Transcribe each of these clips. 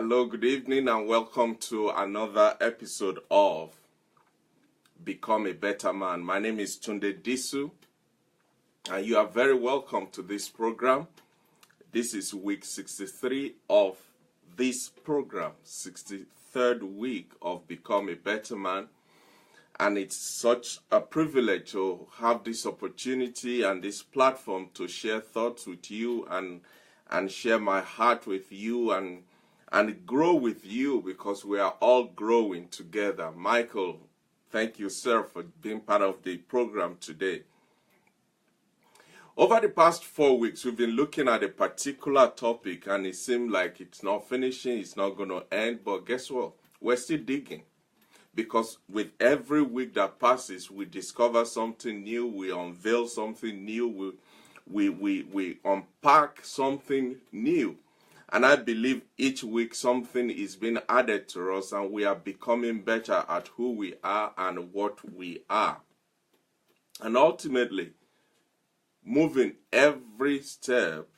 Hello, good evening, and welcome to another episode of Become a Better Man. My name is Tunde Disu, and you are very welcome to this program. This is week 63 of this program, 63rd week of Become a Better Man. And it's such a privilege to have this opportunity and this platform to share thoughts with you and share my heart with you and grow with you, because we are all growing together. Michael, thank you, sir, for being part of the program today. Over the past 4 weeks, we've been looking at a particular topic, and it seemed like it's not finishing, it's not going to end, but guess what? We're still digging. Because with every week that passes, we discover something new, we unveil something new, we unpack something new. And I believe each week something is being added to us, and we are becoming better at who we are and what we are. And ultimately, moving every step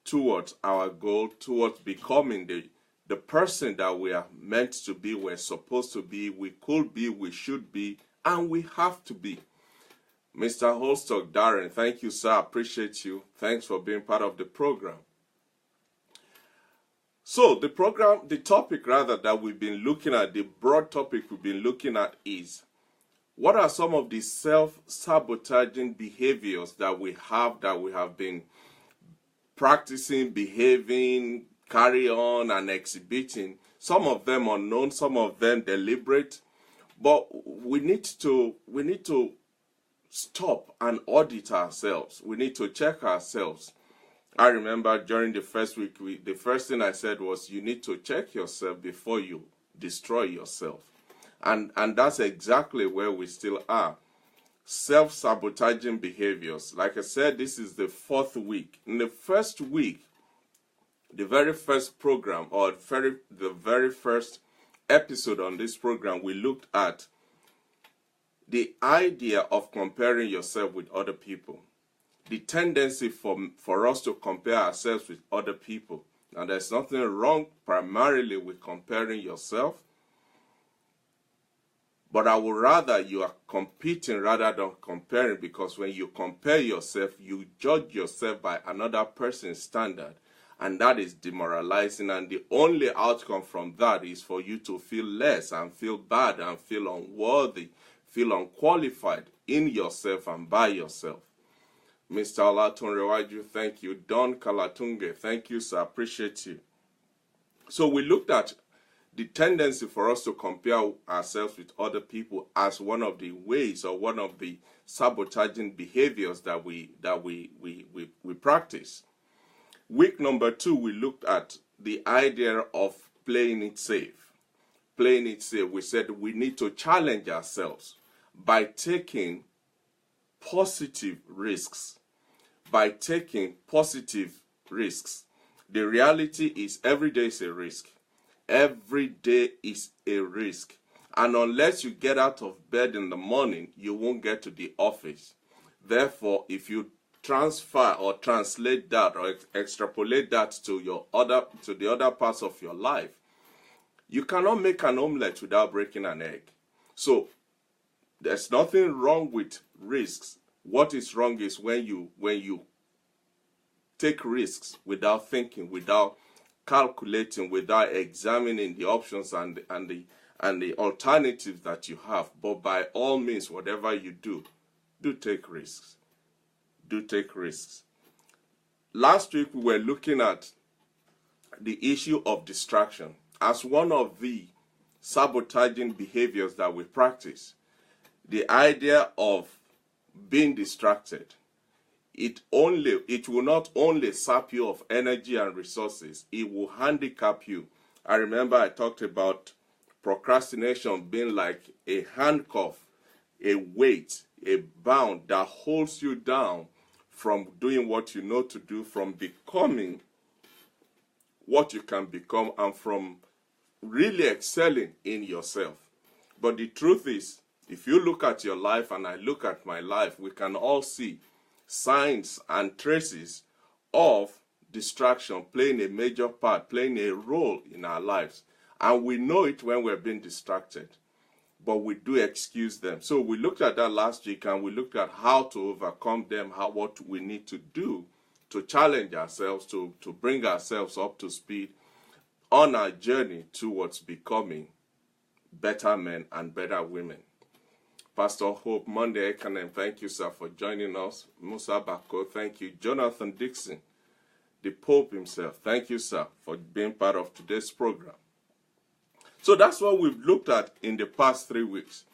towards our goal, towards becoming the person that we are meant to be, we're supposed to be, we could be, we should be, and we have to be. Mr. Holstock Darren, thank you, sir. I appreciate you. Thanks for being part of the program. So the topic that we've been looking at, the broad topic we've been looking at is, what are some of the self-sabotaging behaviors that we have been practicing, behaving, carry on, and exhibiting? Some of them unknown, some of them deliberate, but we need to stop and audit ourselves. We need to check ourselves. I remember during the first week, the first thing I said was, you need to check yourself before you destroy yourself. And that's exactly where we still are. Self-sabotaging behaviors. Like I said, this is the 4th week. In the first week, the very first program, or the very first episode on this program, we looked at the idea of comparing yourself with other people. The tendency for us to compare ourselves with other people. Now, there's nothing wrong primarily with comparing yourself, but I would rather you are competing rather than comparing, because when you compare yourself, you judge yourself by another person's standard, and that is demoralizing, and the only outcome from that is for you to feel less and feel bad and feel unworthy, feel unqualified in yourself and by yourself. Mr. Olatunrewaju, thank you. Don Kalatunge, thank you, sir. Appreciate you. So we looked at the tendency for us to compare ourselves with other people as one of the ways, or one of the sabotaging behaviors that we practice. Week number 2, we looked at the idea of playing it safe. Playing it safe. We said we need to challenge ourselves by taking positive risks. By taking positive risks. The reality is every day is a risk. Every day is a risk. And unless you get out of bed in the morning, you won't get to the office. Therefore, if you transfer or translate that or extrapolate that to the other parts of your life, you cannot make an omelette without breaking an egg. So there's nothing wrong with risks. What is wrong is when you take risks without thinking, without calculating, without examining the options and the alternatives that you have. But by all means, whatever you do take risks. Do take risks. Last week we were looking at the issue of distraction as one of the sabotaging behaviors that we practice. The idea of being distracted, it will not only sap you of energy and resources, it will handicap you. I remember I talked about procrastination being like a handcuff, a weight, a bound that holds you down from doing what you know to do, from becoming what you can become, and from really excelling in yourself. But the truth is, if you look at your life and I look at my life, we can all see signs and traces of distraction playing a major part, playing a role in our lives. And we know it when we're being distracted, but we do excuse them. So we looked at that last week, and we looked at how to overcome them, what we need to do to challenge ourselves, to bring ourselves up to speed on our journey towards becoming better men and better women. Pastor Hope Monday Ekanem, thank you, sir, for joining us. Musa Bako, thank you. Jonathan Dixon, the Pope himself, thank you, sir, for being part of today's program. So that's what we've looked at in the past 3 weeks.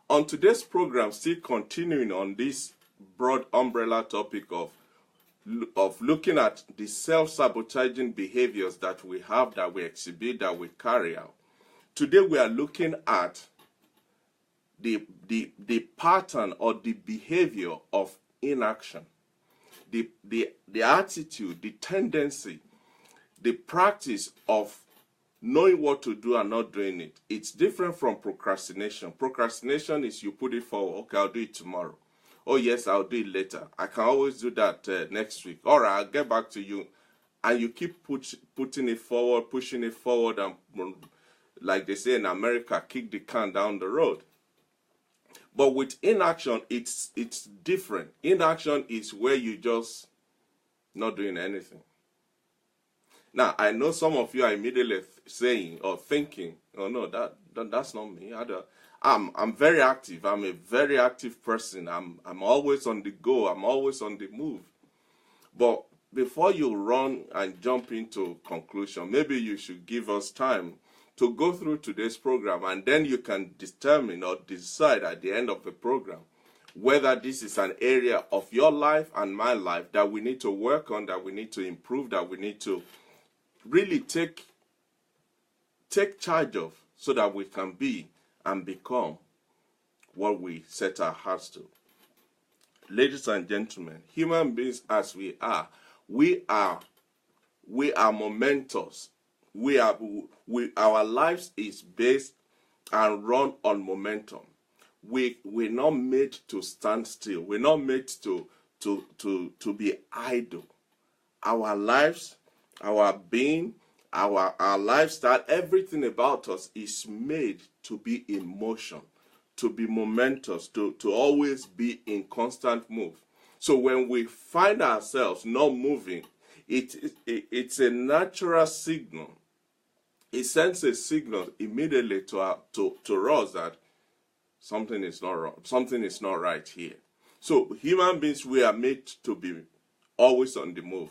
On today's program, still continuing on this broad umbrella topic of looking at the self-sabotaging behaviors that we have, that we exhibit, that we carry out. Today we are looking at the pattern or the behavior of inaction, the attitude, the tendency, the practice of knowing what to do and not doing it. It's different from procrastination. Procrastination is you put it forward. Okay, I'll do it tomorrow. Oh yes, I'll do it later. I can always do that next week. All right, I'll get back to you. And you keep putting it forward, pushing it forward, and like they say in America, kick the can down the road. But with inaction, it's different. Inaction is where you just not doing anything. Now, I know some of you are immediately saying or thinking, "Oh no, that's not me. I'm very active. I'm a very active person. I'm always on the go. I'm always on the move." But before you run and jump into conclusion, maybe you should give us time to go through today's program, and then you can determine or decide at the end of the program whether this is an area of your life and my life that we need to work on, that we need to improve, that we need to really take charge of, so that we can be and become what we set our hearts to. Ladies and gentlemen, human beings as we are momentous. Our lives is based and run on momentum. We're not made to stand still. We're not made to be idle. Our lives, our being, our lifestyle, everything about us is made to be in motion, to be momentous, to always be in constant move. So when we find ourselves not moving, it's a natural signal. It sends a signal immediately to us that something is not wrong, something is not right here. So human beings, we are made to be always on the move.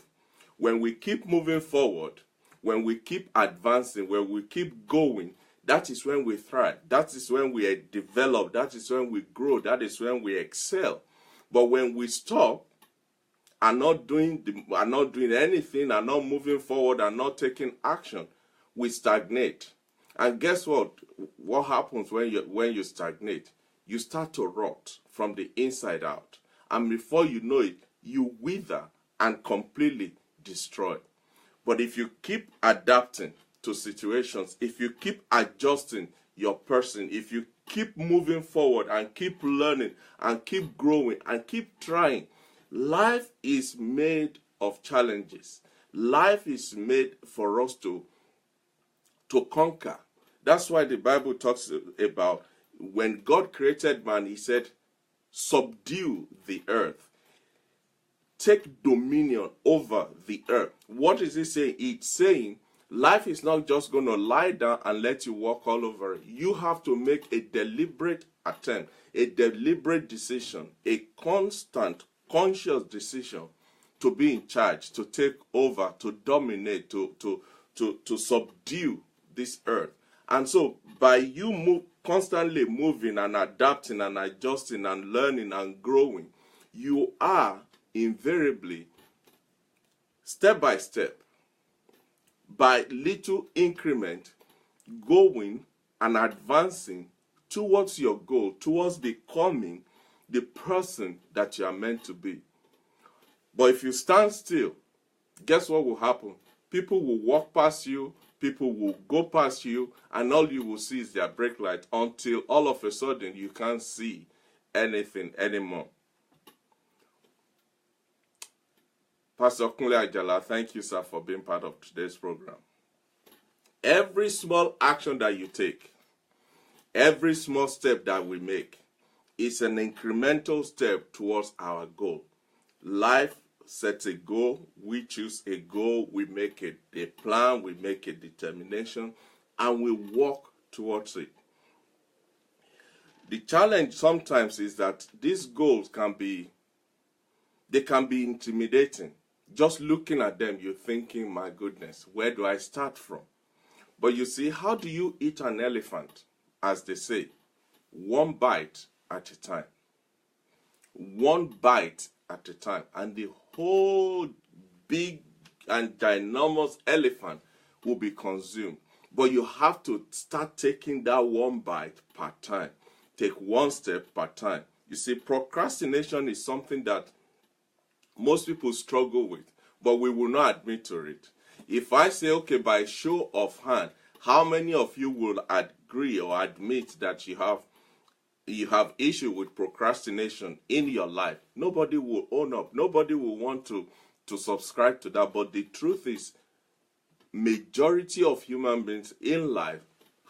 When we keep moving forward, when we keep advancing, when we keep going, that is when we thrive. That is when we develop. That is when we grow. That is when we excel. But when we stop and not doing anything, and not moving forward, and not taking action, we stagnate. And guess what? What happens when you stagnate? You start to rot from the inside out. And before you know it, you wither and completely destroy. But if you keep adapting to situations, if you keep adjusting your person, if you keep moving forward and keep learning and keep growing and keep trying, life is made of challenges. Life is made for us to conquer. That's why the Bible talks about when God created man, he said, subdue the earth. Take dominion over the earth. What is it saying? It's saying life is not just going to lie down and let you walk all over it. You have to make a deliberate attempt, a deliberate decision, a constant, conscious decision to be in charge, to take over, to dominate, to subdue this earth. And so by you constantly moving and adapting and adjusting and learning and growing, you are invariably, step by step, by little increment, going and advancing towards your goal, towards becoming the person that you are meant to be. But if you stand still, guess what will happen? People will walk past you, people will go past you, and all you will see is their brake light, until all of a sudden you can't see anything anymore. Pastor Kunle Ajala, thank you, sir, for being part of today's program. Every small action that you take, every small step that we make is an incremental step towards our goal. Life sets a goal, we choose a goal, we make a plan, we make a determination, and we walk towards it. The challenge sometimes is that these goals can be intimidating. Just looking at them, you're thinking, my goodness, where do I start from? But you see, how do you eat an elephant? As they say, one bite at a time. One bite at a time. And the whole big and ginormous elephant will be consumed. But you have to start taking that one bite per time. Take one step per time. You see, procrastination is something that most people struggle with, but we will not admit to it. If I say, okay, by show of hand, how many of you will agree or admit that you have issue with procrastination in your life? Nobody will own up. Nobody will want to subscribe to that. But the truth is, majority of human beings in life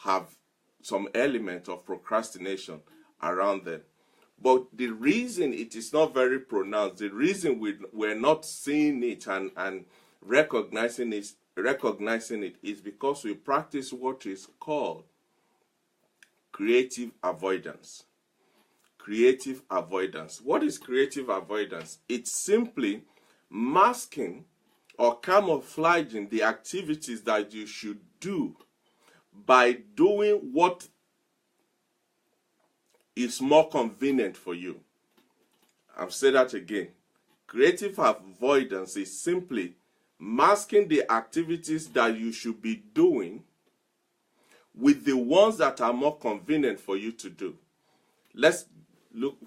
have some element of procrastination around them. But the reason it is not very pronounced, the reason we're not seeing it and recognizing it is because we practice what is called creative avoidance. Creative avoidance. What is creative avoidance? It's simply masking or camouflaging the activities that you should do by doing what is more convenient for you. I'll say that again. Creative avoidance is simply masking the activities that you should be doing with the ones that are more convenient for you to do. Let's look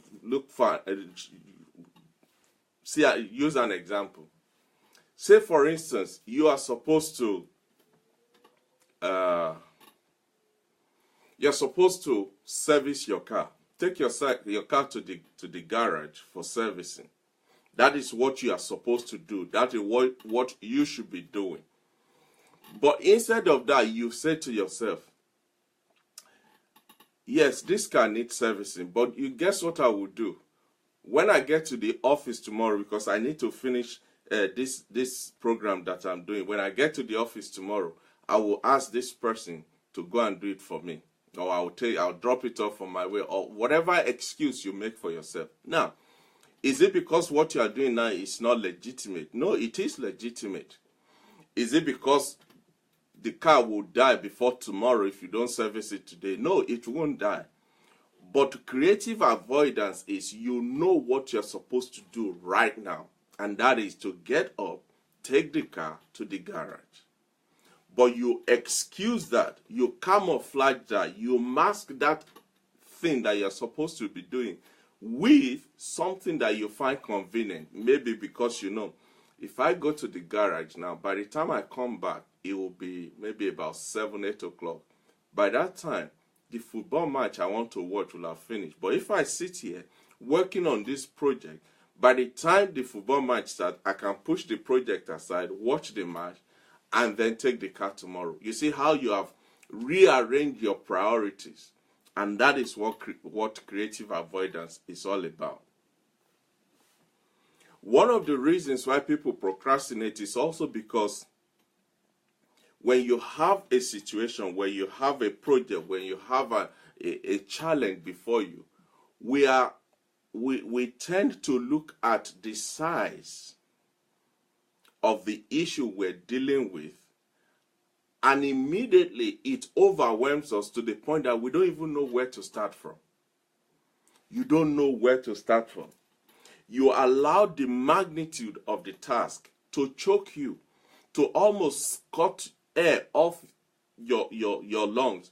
for use an example. Say, for instance, you are supposed to service your car. Take your car to the garage for servicing. That is what you are supposed to do. That is what you should be doing. But instead of that, you say to yourself, yes, this car needs servicing, but you guess what I will do? When I get to the office tomorrow, because I need to finish this program that I'm doing, when I get to the office tomorrow, I will ask this person to go and do it for me. Or I'll drop it off on my way, or whatever excuse you make for yourself. Now, is it because what you are doing now is not legitimate? No, it is legitimate. Is it because the car will die before tomorrow if you don't service it today? No, it won't die. But creative avoidance is you know what you're supposed to do right now. And that is to get up, take the car to the garage. But you excuse that, you camouflage that, you mask that thing that you're supposed to be doing with something that you find convenient. Maybe because you know, if I go to the garage now, by the time I come back, it will be maybe about 7, 8 o'clock. By that time, the football match I want to watch will have finished. But if I sit here working on this project, by the time the football match starts, I can push the project aside, watch the match, and then take the car tomorrow. You see how you have rearranged your priorities. And that is what creative avoidance is all about. One of the reasons why people procrastinate is also because when you have a situation, when you have a project, when you have a challenge before you, we tend to look at the size of the issue we're dealing with, and immediately it overwhelms us to the point that we don't even know where to start from. You don't know where to start from. You allow the magnitude of the task to choke you, to almost cut air off your lungs.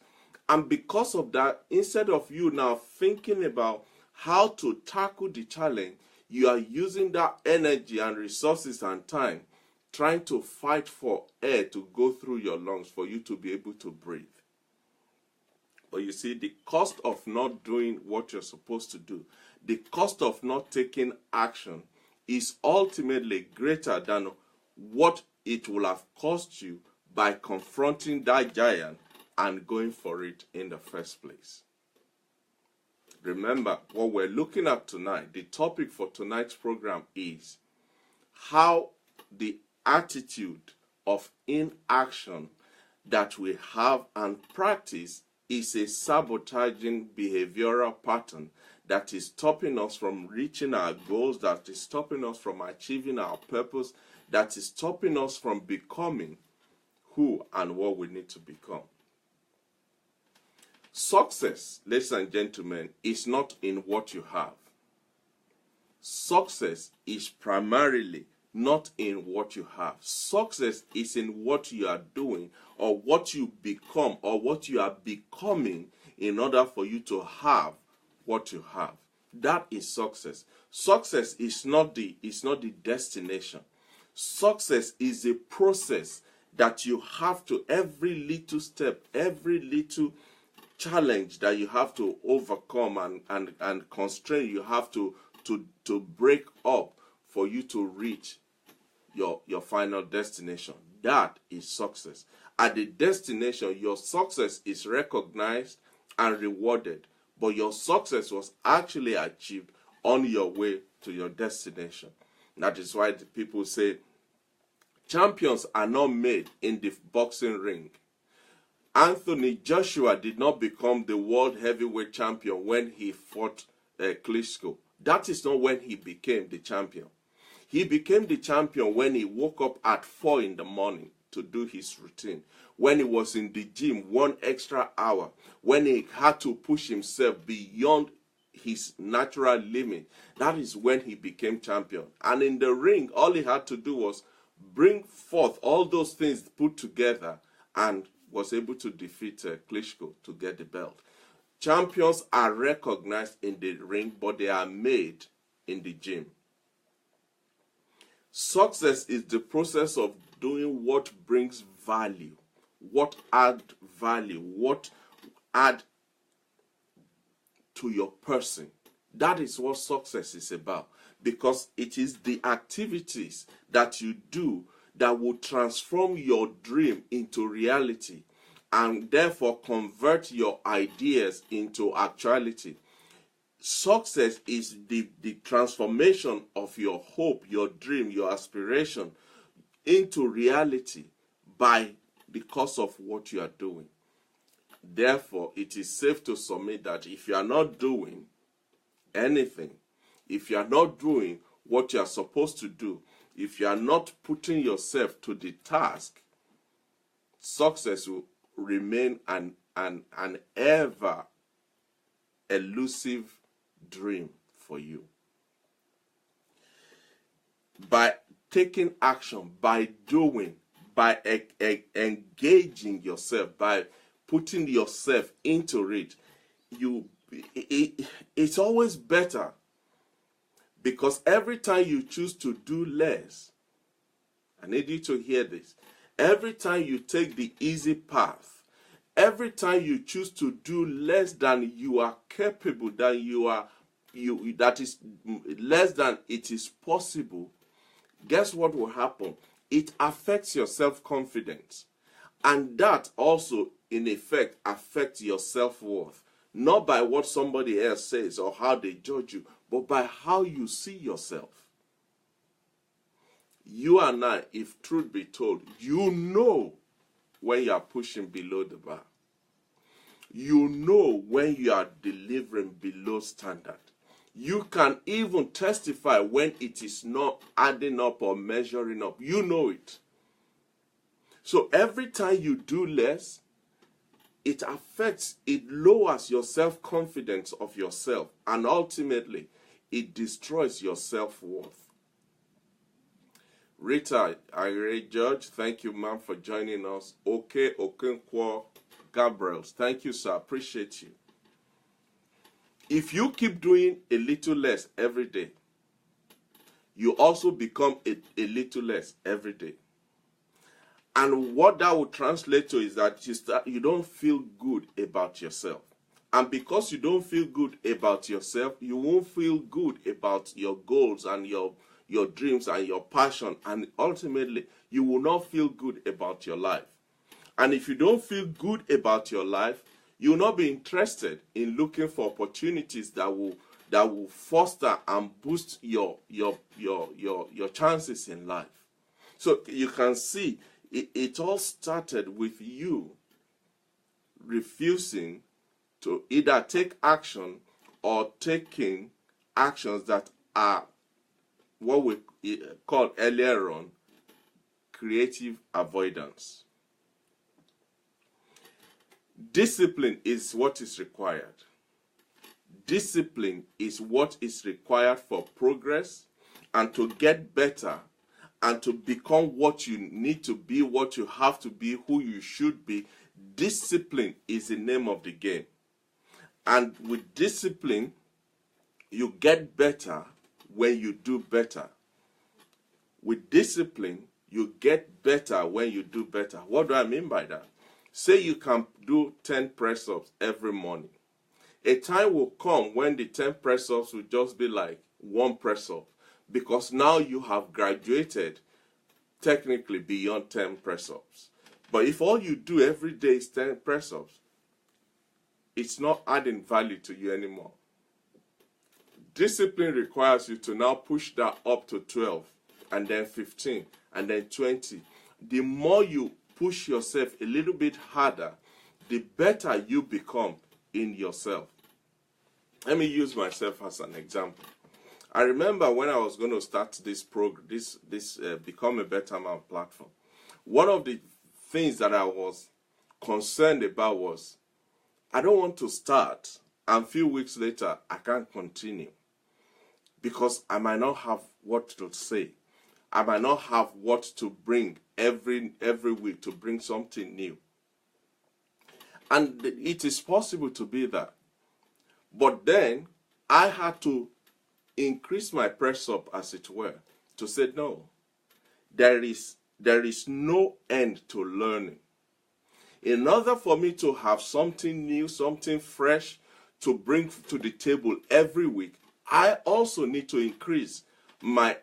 And because of that, instead of you now thinking about how to tackle the challenge, you are using that energy and resources and time trying to fight for air to go through your lungs for you to be able to breathe. But you see, the cost of not doing what you're supposed to do, the cost of not taking action is ultimately greater than what it will have cost you by confronting that giant and going for it in the first place. Remember, what we're looking at tonight, the topic for tonight's program is how the attitude of inaction that we have and practice is a sabotaging behavioral pattern that is stopping us from reaching our goals, that is stopping us from achieving our purpose, that is stopping us from becoming who and what we need to become. Success, ladies and gentlemen, is not in what you have. Success is primarily not in what you have. Success is in what you are doing, or what you become, or what you are becoming in order for you to have what you have. That is success. Success is not the destination. Success is a process that you have to, every little step, every little challenge that you have to overcome and constrain, you have to break up for you to reach your final destination. That is success. At the destination, your success is recognized and rewarded, but your success was actually achieved on your way to your destination. That is why the people say champions are not made in the boxing ring. Anthony Joshua did not become the world heavyweight champion when he fought Klitschko. That is not when he became the champion. He became the champion when he woke up at 4 in the morning to do his routine, when he was in the gym 1 extra hour, when he had to push himself beyond his natural limit. That is when he became champion. And in the ring, all he had to do was bring forth all those things put together and was able to defeat Klitschko to get the belt. Champions are recognized in the ring, but they are made in the gym. Success is the process of doing what brings value, what add value, what add to your person. That is what success is about, because it is the activities that you do that will transform your dream into reality and therefore convert your ideas into actuality. Success is the transformation of your hope, your dream, your aspiration into reality by the course of what you are doing. Therefore, it is safe to submit that if you are not doing anything, if you are not doing what you are supposed to do, if you are not putting yourself to the task, success will remain an ever elusive dream for you. By taking action, by doing, by engaging yourself, by putting yourself into it, it's always better, because every time you choose to do less, I need you to hear this, every time you take the easy path, every time you choose to do less than you are capable, that is less than it is possible, guess what will happen? It affects your self-confidence. And that also, in effect, affects your self-worth. Not by what somebody else says or how they judge you, but by how you see yourself. You and I, if truth be told, you know when you are pushing below the bar. You know when you are delivering below standard. You can even testify when it is not adding up or measuring up. You know it. So every time you do less, it lowers your self-confidence of yourself, and ultimately, it destroys your self-worth. Rita Ire George, thank you, ma'am, for joining us. Okay, Okenkwo Gabriel, thank you, sir. Appreciate you. If you keep doing a little less every day, you also become a little less every day. And what that will translate to is that you don't feel good about yourself. And because you don't feel good about yourself, you won't feel good about your goals and your your dreams and your passion, and ultimately you will not feel good about your life. And if you don't feel good about your life, you will not be interested in looking for opportunities that will foster and boost your chances in life. So you can see it all started with you refusing to either take action or taking actions that are what we called earlier on creative avoidance. Discipline is what is required. Discipline is what is required for progress and to get better and to become what you need to be, what you have to be, who you should be. Discipline is the name of the game. And with discipline, you get better when you do better. With discipline, you get better when you do better. What do I mean by that? Say you can do 10 press-ups every morning. A time will come when the 10 press-ups will just be like one press-up, because now you have graduated technically beyond 10 press-ups. But if all you do every day is 10 press-ups, it's not adding value to you anymore. Discipline requires you to now push that up to 12, and then 15, and then 20. The more you push yourself a little bit harder, the better you become in yourself. Let me use myself as an example. I remember when I was going to start this program, this Become a Better Man platform, one of the things that I was concerned about was, I don't want to start and a few weeks later I can't continue, because I might not have what to say. I might not have what to bring every week, to bring something new. And it is possible to be that. But then I had to increase my press up, as it were, to say, no, there is no end to learning. In order for me to have something new, something fresh to bring to the table every week, I also need to increase my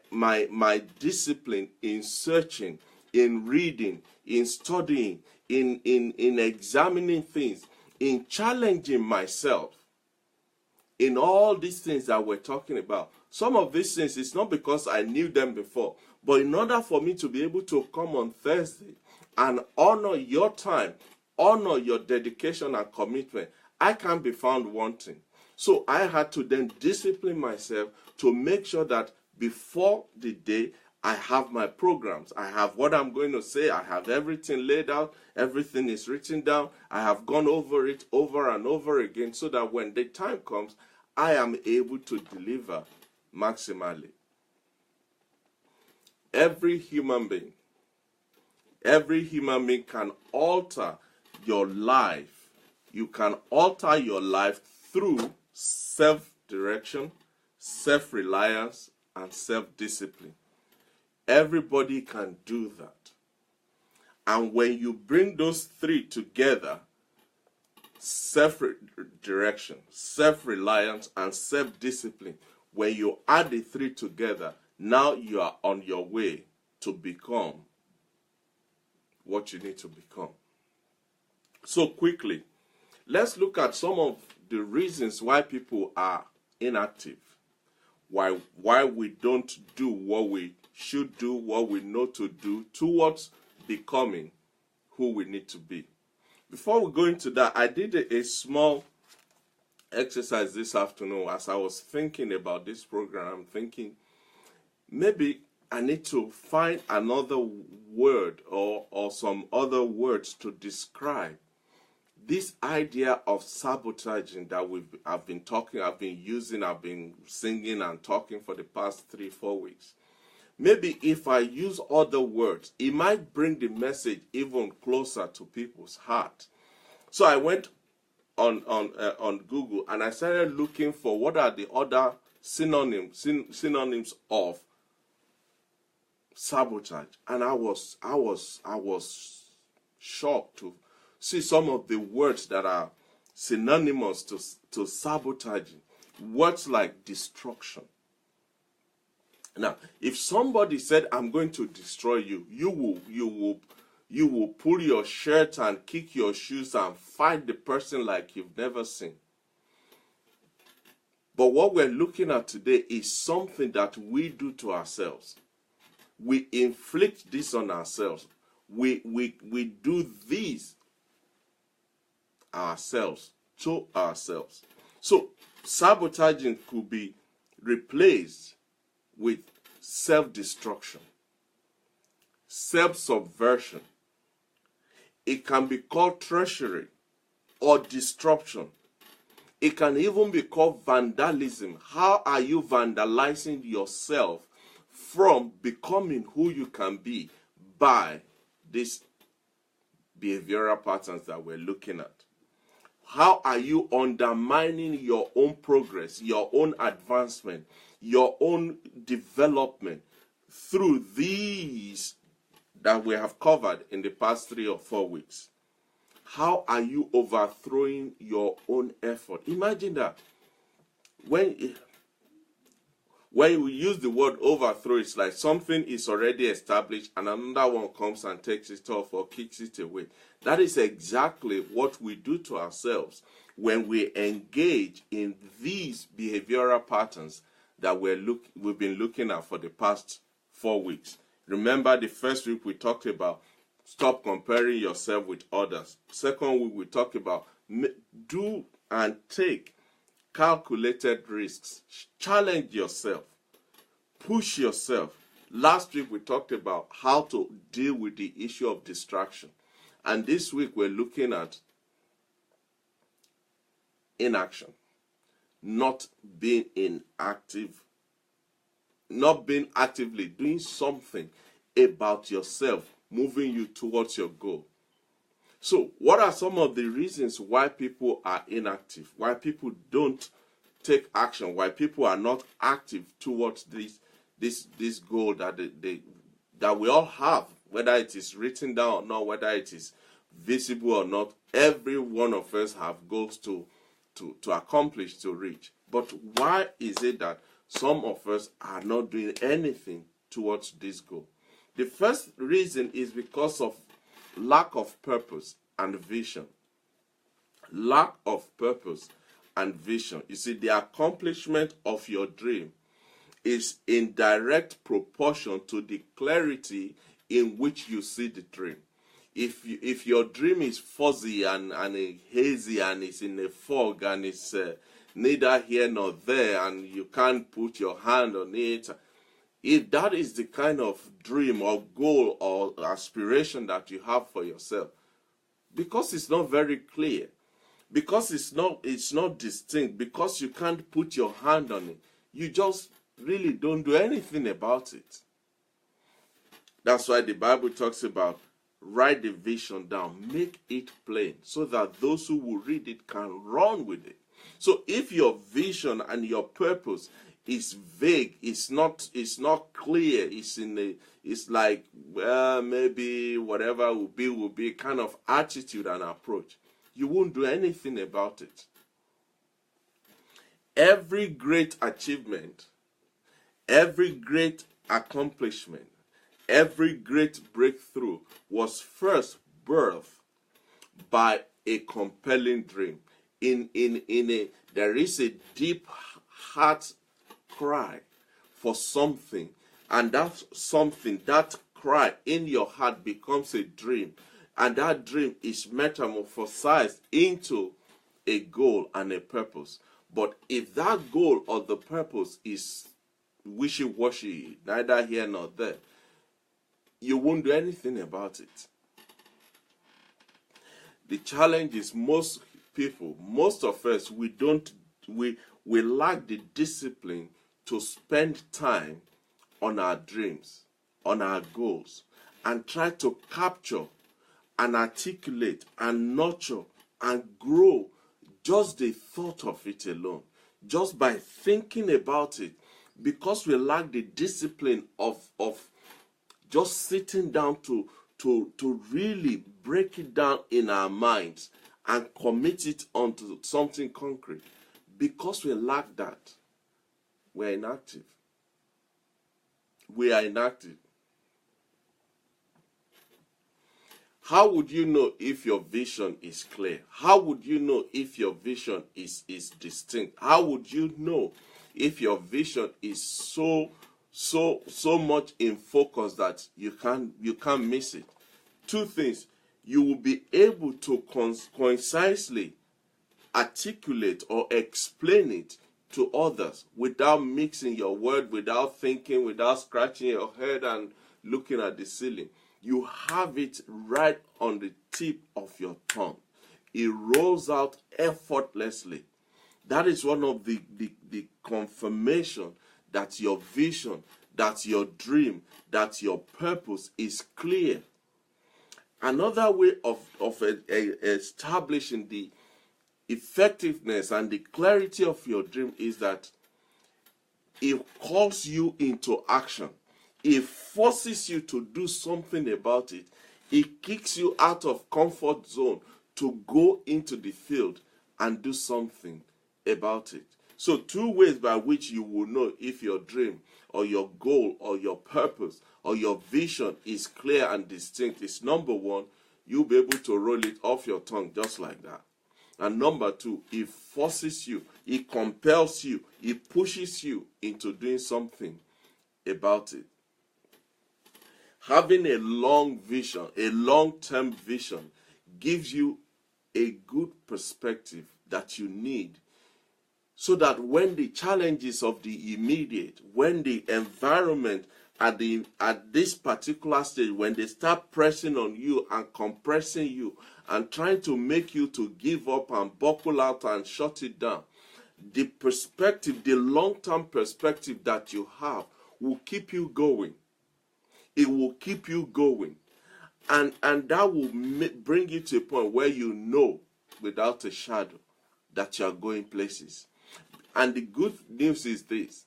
discipline in searching, in reading, in studying, in examining things, in challenging myself. In all these things that we're talking about, some of these things, it's not because I knew them before, but in order for me to be able to come on Thursday and honor your time, honor your dedication and commitment, I can't be found wanting. So I had to then discipline myself to make sure that before the day, I have my programs. I have what I'm going to say. I have everything laid out. Everything is written down. I have gone over it over and over again, so that when the time comes, I am able to deliver maximally. Every human being can alter your life. You can alter your life through self-direction, self-reliance, and self-discipline. Everybody can do that. And when you bring those three together, self-direction, self-reliance, and self-discipline, when you add the three together, now you are on your way to become what you need to become. So quickly, let's look at some of the reasons why people are inactive, why we don't do what we should do, what we know to do towards becoming who we need to be. Before we go into that, I did a small exercise this afternoon as I was thinking about this program. I'm thinking maybe I need to find another word or some other words to describe this idea of sabotaging that I've been using, I've been singing and talking for the past 3-4 weeks. Maybe if I use other words, it might bring the message even closer to people's heart. So I went on Google and I started looking for what are the other synonyms of sabotage, and I was shocked to see some of the words that are synonymous to sabotaging. Words like destruction. Now, if somebody said, I'm going to destroy you, you will pull your shirt and kick your shoes and fight the person like you've never seen. But what we're looking at today is something that we do to ourselves. We inflict this on ourselves. We do this ourselves to ourselves. So sabotaging could be replaced with self-destruction, self-subversion. It can be called treachery or disruption. It can even be called vandalism. How are you vandalizing yourself from becoming who you can be by these behavioral patterns that we're looking at? How are you undermining your own progress, your own advancement, your own development through these that we have covered in the past 3 or 4 weeks? How are you overthrowing your own effort? Imagine that. When we use the word overthrow, it's like something is already established and another one comes and takes it off or kicks it away. That is exactly what we do to ourselves when we engage in these behavioral patterns that we've been looking at for the past 4 weeks. Remember, the first week we talked about stop comparing yourself with others. Second week we talked about do and take calculated risks. Challenge yourself. Push yourself. Last week we talked about how to deal with the issue of distraction. And this week we're looking at inaction. Not being inactive. Not being actively doing something about yourself, moving you towards your goal. So, what are some of the reasons why people are inactive? Why people don't take action? Why people are not active towards this goal that we all have, whether it is written down or not, whether it is visible or not? Every one of us have goals to accomplish, to reach. But why is it that some of us are not doing anything towards this goal? The first reason is because of lack of purpose and vision. Lack of purpose and vision. You see, the accomplishment of your dream is in direct proportion to the clarity in which you see the dream. If your dream is fuzzy and hazy and it's in a fog and it's neither here nor there and you can't put your hand on it, if that is the kind of dream or goal or aspiration that you have for yourself, because it's not very clear, because it's not distinct, because you can't put your hand on it, you just really don't do anything about it. That's why the Bible talks about write the vision down, make it plain, so that those who will read it can run with it. So if your vision and your purpose is vague, it's not clear, it's like, well, maybe whatever will be kind of attitude and approach, you won't do anything about it. Every great achievement, every great accomplishment, every great breakthrough was first birthed by a compelling dream. There is a deep heart cry for something, and that something, that cry in your heart becomes a dream, and that dream is metamorphosized into a goal and a purpose. But if that goal or the purpose is wishy-washy, neither here nor there, you won't do anything about it. The challenge is most people, most of us, we lack the discipline to spend time on our dreams, on our goals, and try to capture and articulate and nurture and grow just the thought of it alone, just by thinking about it, because we lack the discipline of just sitting down to really break it down in our minds and commit it onto something concrete. Because we lack that, we're inactive. we are inactive. How would you know if your vision is clear? How would you know if your vision is distinct? How would you know if your vision is so much in focus that you can't miss it? Two things. You will be able to concisely articulate or explain it to others without mixing your word, without thinking, without scratching your head and looking at the ceiling. You have it right on the tip of your tongue. It rolls out effortlessly. That is one of the confirmation that your vision, that your dream, that your purpose is clear. Another way of establishing the effectiveness and the clarity of your dream is that it calls you into action. It forces you to do something about it. It kicks you out of comfort zone to go into the field and do something about it. So two ways by which you will know if your dream or your goal or your purpose or your vision is clear and distinct is, number one, you'll be able to roll it off your tongue just like that. And number two, it forces you, it compels you, it pushes you into doing something about it. Having a long vision, a long-term vision, gives you a good perspective that you need, so that when the challenges of the immediate, when the environment at this particular stage, when they start pressing on you and compressing you and trying to make you to give up and buckle out and shut it down, the perspective, the long-term perspective that you have will keep you going. It will keep you going. And that will bring you to a point where you know without a shadow that you are going places. And the good news is this: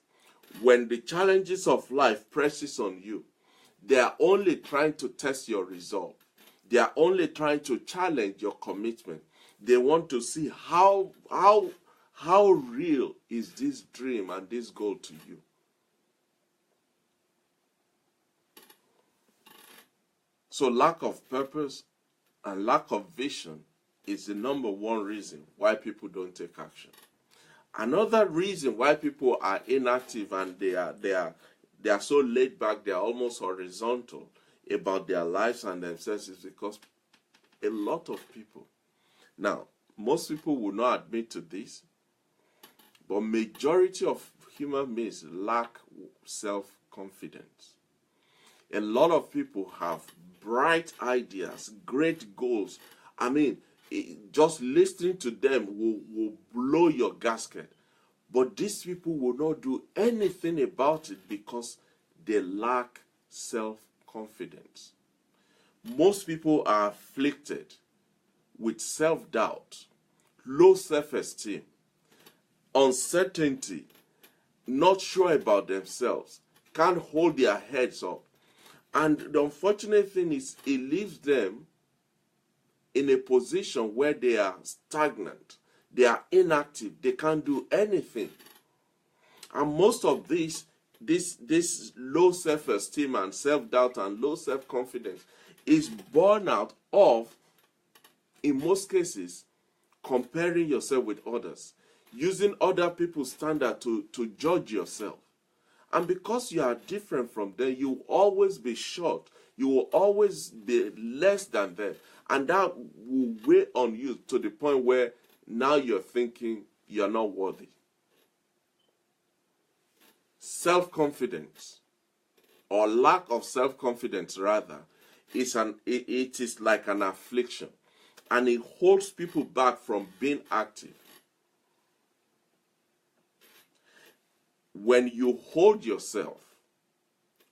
when the challenges of life presses on you, they are only trying to test your resolve. They are only trying to challenge your commitment. They want to see how real is this dream and this goal to you. So lack of purpose and lack of vision is the number one reason why people don't take action. Another reason why people are inactive and they are so laid back, they are almost horizontal about their lives and themselves, is because a lot of people, now most people will not admit to this, but majority of human beings lack self-confidence. A lot of people have bright ideas, great goals. I mean, just listening to them will blow your gasket. But these people will not do anything about it because they lack self-confidence. Most people are afflicted with self-doubt, low self-esteem, uncertainty, not sure about themselves, can't hold their heads up. And the unfortunate thing is, it leaves them in a position where they are stagnant, they are inactive, they can't do anything. And most of this low self-esteem and self-doubt and low self-confidence is born out of, in most cases, comparing yourself with others, using other people's standard to judge yourself. And because you are different from them, you will always be short. You will always be less than them. And that will weigh on you to the point where now you're thinking you're not worthy. Self-confidence, or lack of self-confidence rather, it is like an affliction. And it holds people back from being active. When you hold yourself,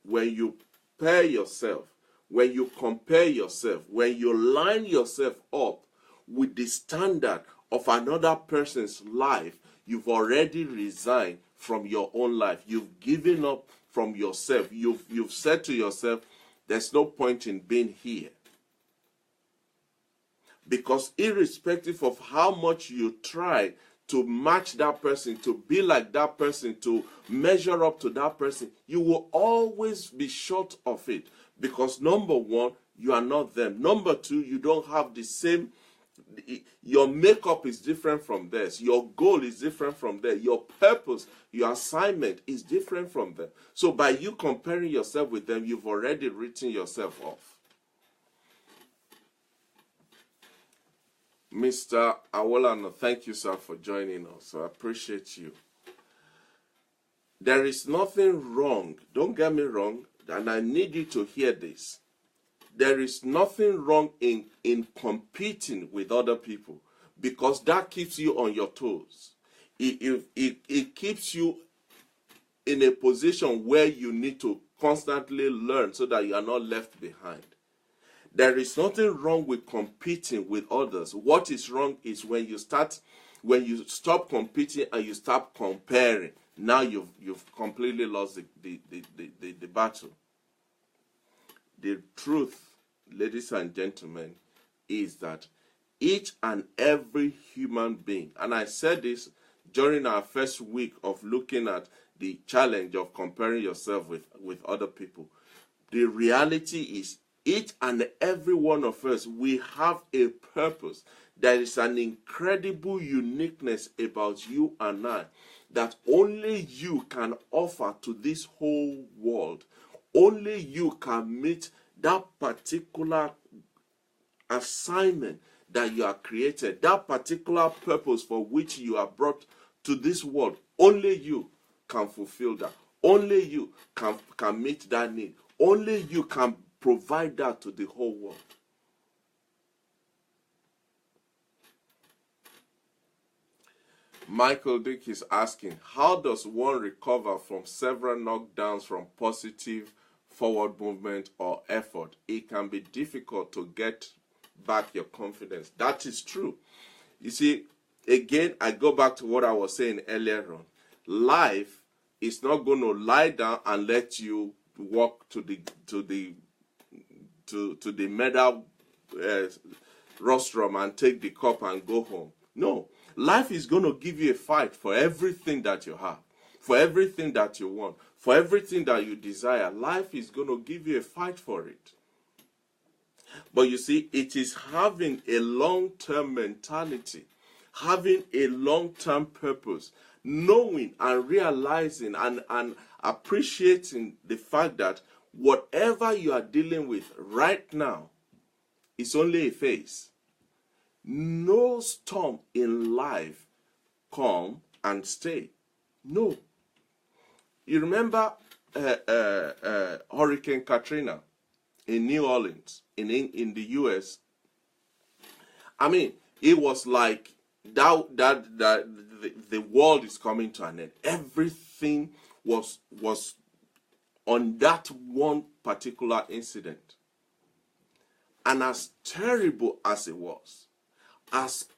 when you pair yourself, when you compare yourself, when you line yourself up with the standard of another person's life, you've already resigned from your own life. You've given up from yourself. You've said to yourself, there's no point in being here. Because irrespective of how much you try to match that person, to be like that person, to measure up to that person, you will always be short of it. Because number one, you are not them. Number two, you don't have the same, your makeup is different from theirs. Your goal is different from theirs. Your purpose, your assignment is different from them. So by you comparing yourself with them, you've already written yourself off. Mr. Awolano, thank you, sir, for joining us. I appreciate you. There is nothing wrong, don't get me wrong, and I need you to hear this. There is nothing wrong in competing with other people, because that keeps you on your toes. It keeps you in a position where you need to constantly learn so that you are not left behind. There is nothing wrong with competing with others. What is wrong is when you stop competing and you start comparing. Now you've completely lost the battle. The truth, ladies and gentlemen, is that each and every human being, and I said this during our first week of looking at the challenge of comparing yourself with other people, the reality is each and every one of us, we have a purpose. There is an incredible uniqueness about you and I that only you can offer to this whole world. Only you can meet that particular assignment that you are created, that particular purpose for which you are brought to this world. Only you can fulfill that. Only you can meet that need. Only you can provide that to the whole world. Michael Dick is asking, how does one recover from several knockdowns from positive forward movement or effort? It can be difficult to get back your confidence. That is true. You see, again, I go back to what I was saying earlier on. Life is not going to lie down and let you walk to the medal rostrum and take the cup and go home. No, life is going to give you a fight for everything that you have, for everything that you want, for everything that you desire. Life is going to give you a fight for it. But you see, it is having a long-term mentality, having a long-term purpose, knowing and realizing and appreciating the fact that whatever you are dealing with right now is only a phase. No storm in life come and stay. No. You remember Hurricane Katrina in New Orleans, in the U.S.? I mean, it was like the world is coming to an end. Everything was on that one particular incident. And as terrible as it was, as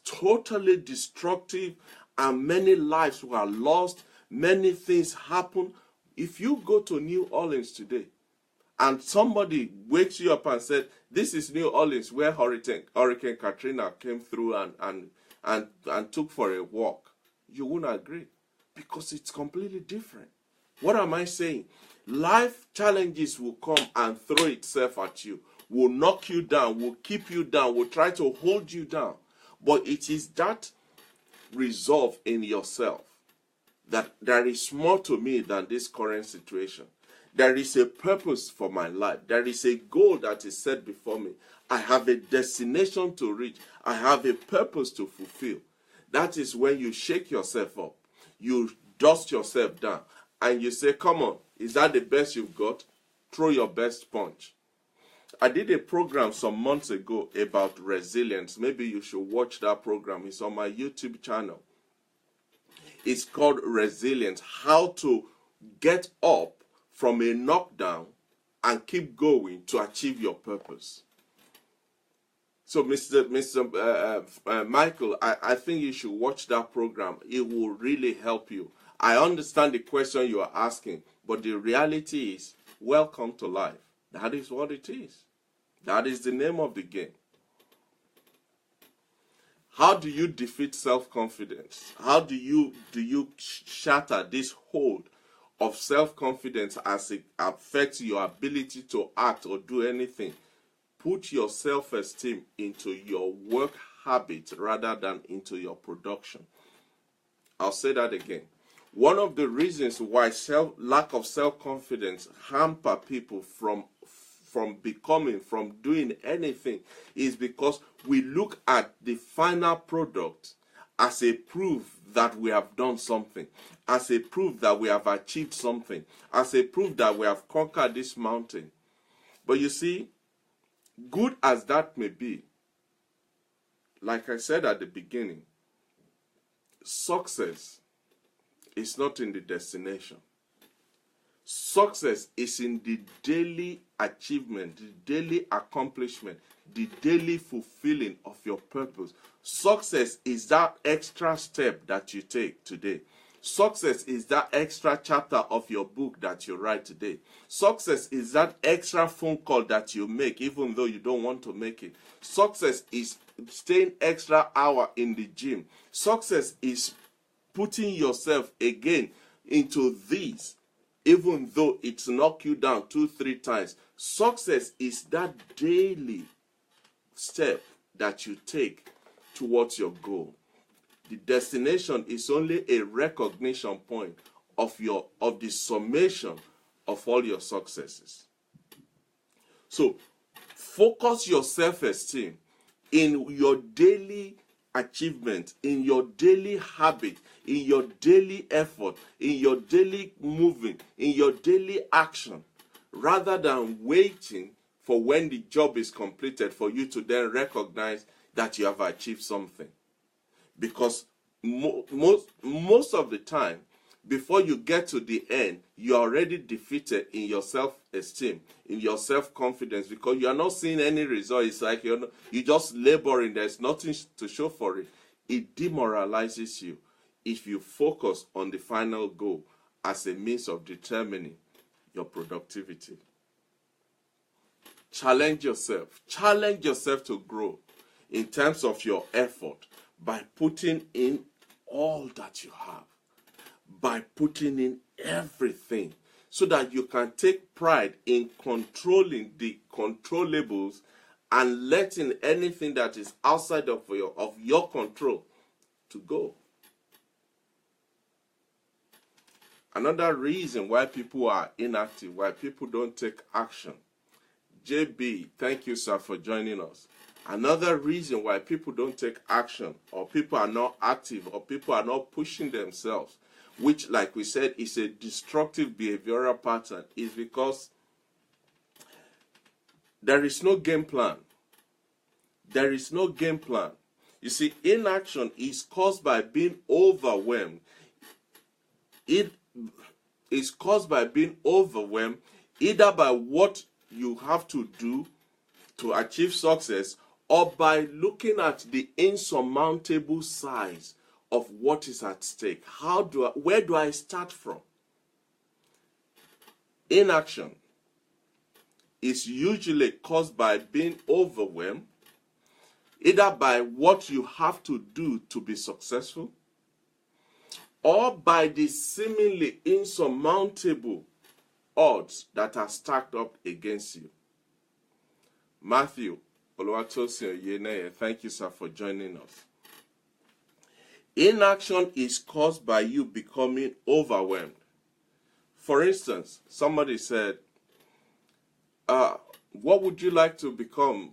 totally destructive, and many lives were lost, many things happened. If you go to New Orleans today and somebody wakes you up and said, this is New Orleans where Hurricane Katrina came through and took for a walk, you wouldn't agree, because it's completely different. What am I saying? Life challenges will come and throw itself at you, will knock you down, will keep you down, will try to hold you down. But it is that resolve in yourself that there is more to me than this current situation. There is a purpose for my life. There is a goal that is set before me. I have a destination to reach. I have a purpose to fulfill. That is when you shake yourself up. You dust yourself down. And you say, come on, is that the best you've got? Throw your best punch. I did a program some months ago about resilience. Maybe you should watch that program. It's on my YouTube channel. It's called Resilience, how to get up from a knockdown and keep going to achieve your purpose. So, Mr. Michael, I think you should watch that program. It will really help you. I understand the question you are asking, but the reality is, welcome to life. That is what it is. That is the name of the game. How do you defeat self-confidence? How do you shatter this hold of self-confidence as it affects your ability to act or do anything? Put your self-esteem into your work habit rather than into your production. I'll say that again. One of the reasons why lack of self-confidence hamper people from doing anything is because we look at the final product as a proof that we have done something, as a proof that we have achieved something, as a proof that we have conquered this mountain. But you see, good as that may be, like I said at the beginning, success is not in the destination. Success is in the daily achievement, the daily accomplishment, the daily fulfilling of your purpose. Success is that extra step that you take today. Success is that extra chapter of your book that you write today. Success is that extra phone call that you make even though you don't want to make it. Success is staying extra hour in the gym. Success is putting yourself again into this even though it's knocked you down 2-3 times. Success is that daily step that you take towards your goal. The destination is only a recognition point of the summation of all your successes. So focus your self-esteem in your daily achievement, in your daily habit, in your daily effort, in your daily moving, in your daily action, rather than waiting for when the job is completed for you to then recognize that you have achieved something. Because most of the time, before you get to the end, you are already defeated in your self-esteem, in your self-confidence, because you are not seeing any result. It's like you're just laboring. There's nothing to show for it. It demoralizes you if you focus on the final goal as a means of determining your productivity. Challenge yourself. Challenge yourself to grow in terms of your effort by putting in all that you have, by putting in everything, so that you can take pride in controlling the controllables and letting anything that is outside of your control to go. Another reason why people are inactive, why people don't take action. JB, thank you, sir, for joining us. Another reason why people don't take action, or people are not active, or people are not pushing themselves, which, like we said, is a destructive behavioral pattern, is because there is no game plan. There is no game plan. You see, inaction is caused by being overwhelmed. It is caused by being overwhelmed either by what you have to do to achieve success, or by looking at the insurmountable size of what is at stake. Where do I start from? Inaction is usually caused by being overwhelmed, either by what you have to do to be successful, or by the seemingly insurmountable odds that are stacked up against you. Matthew, thank you, sir, for joining us. Inaction is caused by you becoming overwhelmed. For instance, somebody said, what would you like to become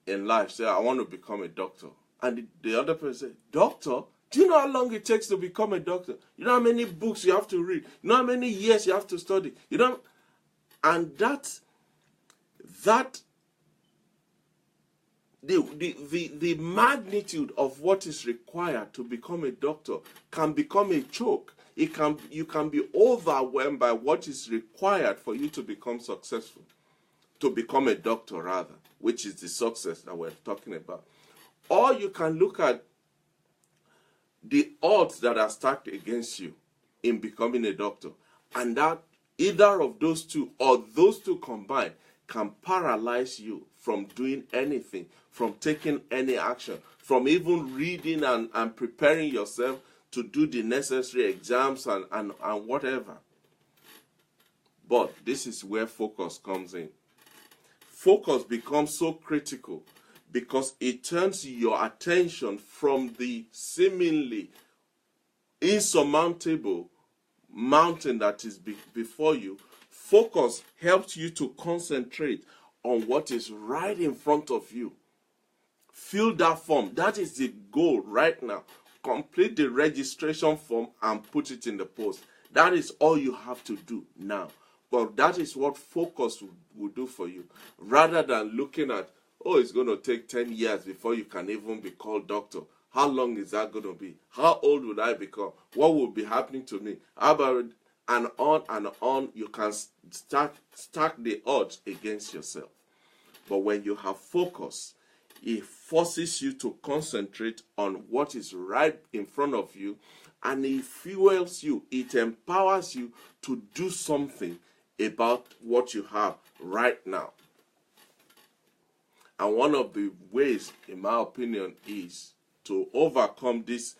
in life? Say, I want to become a doctor. And the other person said, doctor? Do you know how long it takes to become a doctor? You know how many books you have to read? You know how many years you have to study? You know, and the magnitude of what is required to become a doctor can become a choke. You can be overwhelmed by what is required for you to become successful, to become a doctor rather, which is the success that we're talking about. Or you can look at the odds that are stacked against you in becoming a doctor, and that either of those two or those two combined can paralyze you from doing anything, from taking any action, from even reading and preparing yourself to do the necessary exams and whatever. But this is where focus comes in. Focus becomes so critical because it turns your attention from the seemingly insurmountable mountain that is before you. Focus helps you to concentrate on what is right in front of you. Fill that form. That is the goal right now. Complete the registration form and put it in the post. That is all you have to do now. But that is what focus will do for you. Rather than looking at, oh, it's going to take 10 years before you can even be called doctor. How long is that going to be? How old would I become? What will be happening to me? How about, and on, you can stack the odds against yourself. But when you have focus, it forces you to concentrate on what is right in front of you, and it fuels you, it empowers you to do something about what you have right now. And one of the ways, in my opinion, is to overcome this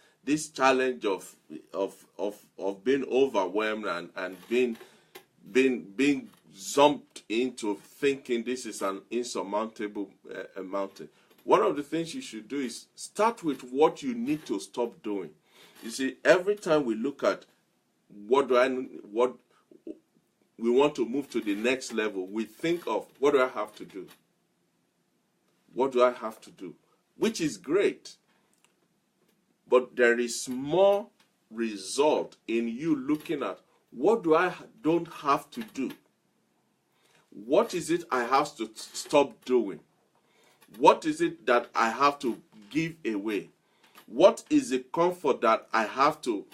challenge of being overwhelmed and being zumped into thinking this is an insurmountable mountain. One of the things you should do is start with what you need to stop doing. You see, every time we look at what we want to move to the next level, we think of, what do I have to do? What do I have to do? Which is great. But there is more result in you looking at, what do I don't have to do? What is it I have to stop doing? What is it that I have to give away? What is the comfort that I have to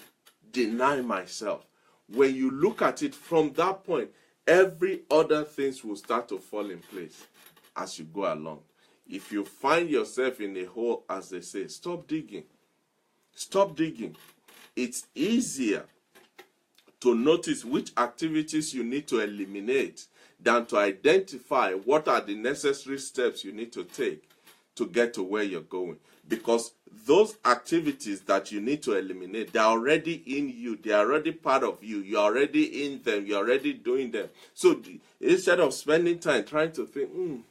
deny myself? When you look at it from that point, every other things will start to fall in place as you go along. If you find yourself in a hole, as they say, stop digging. Stop digging. It's easier to notice which activities you need to eliminate than to identify what are the necessary steps you need to take to get to where you're going. Because those activities that you need to eliminate, they're already in you. They're already part of you. You're already in them. You're already doing them. So instead of spending time trying to think,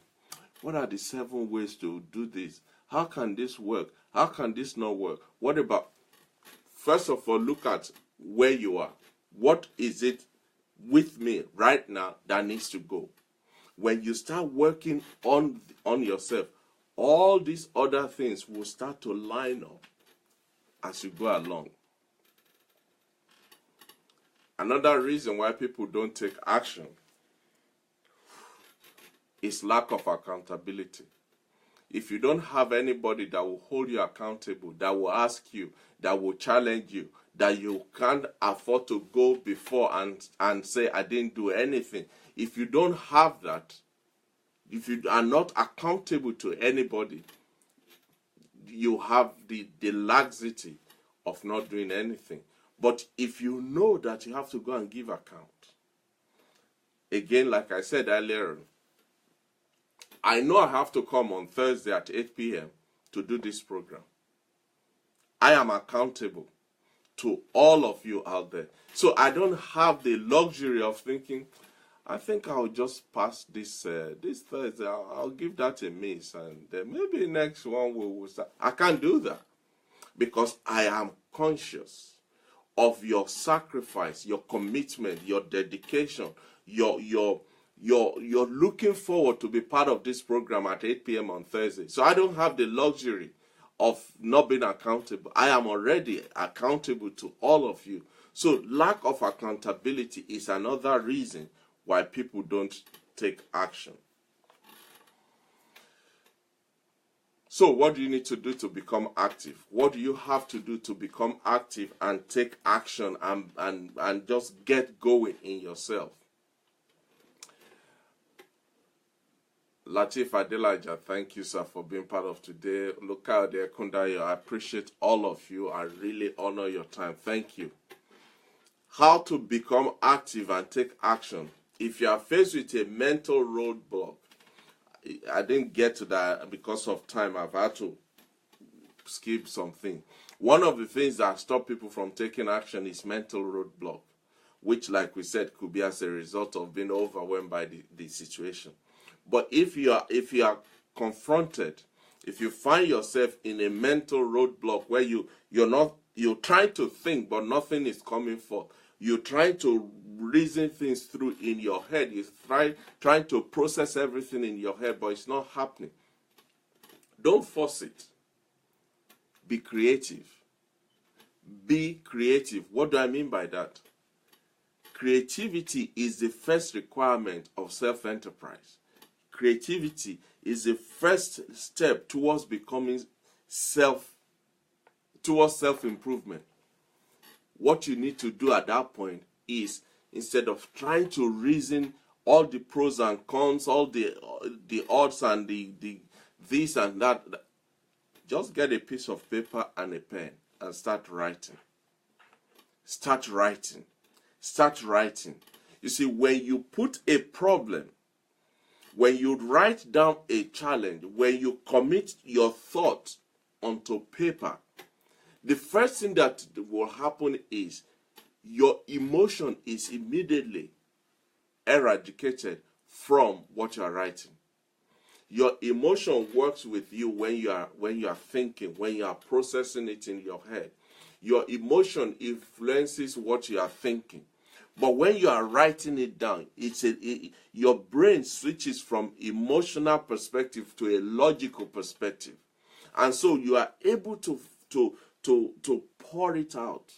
what are the 7 ways to do this? How can this work? How can this not work? What about, first of all, look at where you are. What is it with me right now that needs to go? When you start working on yourself, all these other things will start to line up as you go along. Another reason why people don't take action is lack of accountability. If you don't have anybody that will hold you accountable, that will ask you, that will challenge you, that you can't afford to go before and say, I didn't do anything. If you don't have that, if you are not accountable to anybody, you have the laxity of not doing anything. But if you know that you have to go and give account, again, like I said earlier, I know I have to come on Thursday at 8 p.m. to do this program. I am accountable to all of you out there. So I don't have the luxury of thinking, I think I'll just pass this Thursday. I'll give that a miss, and maybe next one will start. I can't do that because I am conscious of your sacrifice, your commitment, your dedication, you're looking forward to be part of this program at 8 p.m. on Thursday. So I don't have the luxury of not being accountable. I am already accountable to all of you. So lack of accountability is another reason why people don't take action. So what do you need to do to become active? What do you have to do to become active and take action and just get going in yourself? Latif Adelaja, thank you, sir, for being part of today. Look out there, Kundayo. I appreciate all of you. I really honor your time. Thank you. How to become active and take action. If you are faced with a mental roadblock, I didn't get to that because of time. I've had to skip something. One of the things that stop people from taking action is mental roadblock, which, like we said, could be as a result of being overwhelmed by the situation. But if you are confronted, if you find yourself in a mental roadblock where you're trying to think but nothing is coming forth, you're trying to reason things through in your head, you're trying to process everything in your head, but it's not happening, don't force it. Be creative. Be creative. What do I mean by that? Creativity is the first requirement of self-enterprise. Creativity is the first step towards becoming self-improvement. What you need to do at that point is, instead of trying to reason all the pros and cons, all the odds and the this and that, just get a piece of paper and a pen and start writing. Start writing. Start writing. You see, when you put a problem, when you write down a challenge, when you commit your thoughts onto paper, the first thing that will happen is your emotion is immediately eradicated from what you are writing. Your emotion works with you when you are thinking, when you are processing it in your head. Your emotion influences what you are thinking. But when you are writing it down, your brain switches from emotional perspective to a logical perspective. And so you are able to pour it out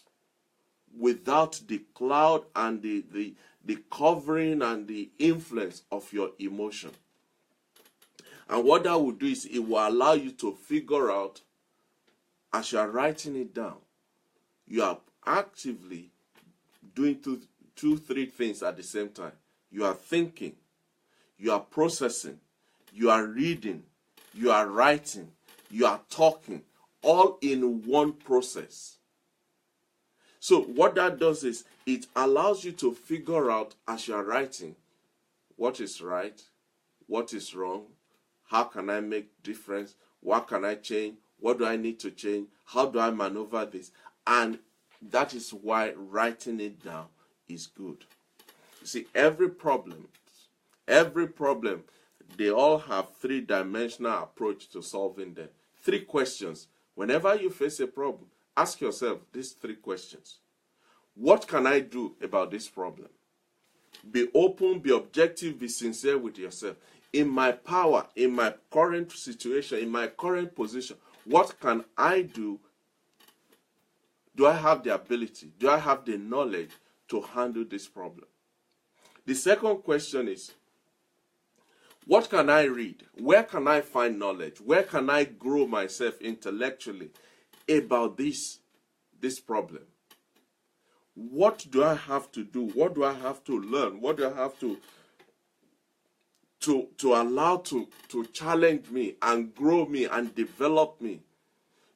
without the cloud and the covering and the influence of your emotion. And what that will do is it will allow you to figure out, as you are writing it down, you are actively doing three things at the same time. You are thinking, you are processing, you are reading, you are writing, you are talking, all in one process. So what that does is it allows you to figure out, as you are writing, what is right, what is wrong, how can I make difference, what can I change, what do I need to change, how do I maneuver this. And that is why writing it down is good. You see, every problem, they all have three-dimensional approach to solving them. 3 questions. Whenever you face a problem, ask yourself these 3 questions. What can I do about this problem? Be open, be objective, be sincere with yourself. In my power, in my current situation, in my current position, what can I do? Do I have the ability? Do I have the knowledge to handle this problem? The second question is, what can I read? Where can I find knowledge? Where can I grow myself intellectually about this problem? What do I have to do? What do I have to learn? What do I have to allow to challenge me and grow me and develop me?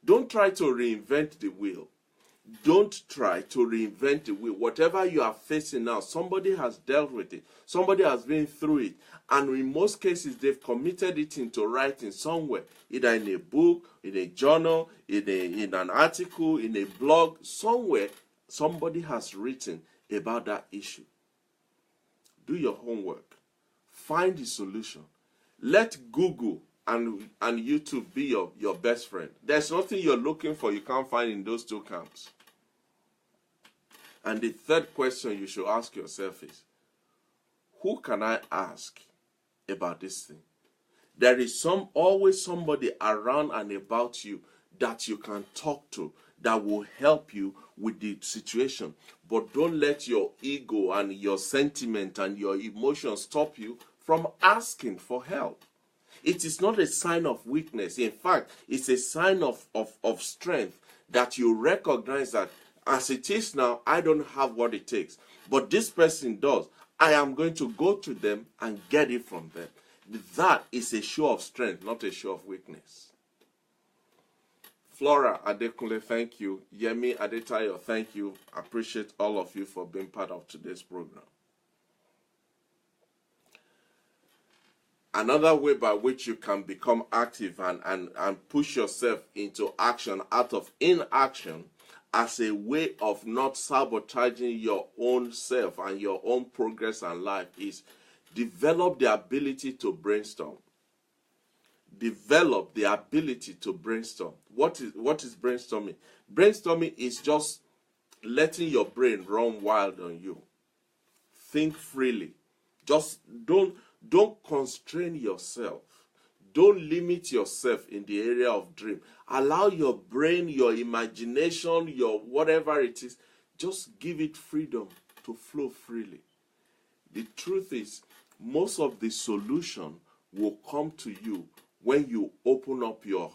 Don't try to reinvent the wheel. Don't try to reinvent the wheel. Whatever you are facing now, somebody has dealt with it. Somebody has been through it. And in most cases, they've committed it into writing somewhere, either in a book, in a journal, in an article, in a blog, somewhere. Somebody has written about that issue. Do your homework. Find the solution. Let Google and YouTube be your best friend. There's nothing you're looking for you can't find in those 2 camps. And the third question you should ask yourself is, who can I ask about this thing? There is always somebody around and about you that you can talk to that will help you with the situation. But don't let your ego and your sentiment and your emotions stop you from asking for help. It is not a sign of weakness. In fact, it's a sign of strength that you recognize that as it is now, I don't have what it takes. But this person does. I am going to go to them and get it from them. That is a show of strength, not a show of weakness. Flora Adekunle, thank you. Yemi Adetayo, thank you. Appreciate all of you for being part of today's program. Another way by which you can become active and push yourself into action out of inaction as a way of not sabotaging your own self and your own progress and life is develop the ability to brainstorm. Develop the ability to brainstorm. What is brainstorming? Brainstorming is just letting your brain run wild on you. Think freely. Just don't constrain yourself. Don't limit yourself in the area of dream. Allow your brain, your imagination, your whatever it is, just give it freedom to flow freely. The truth is, most of the solution will come to you when you open up your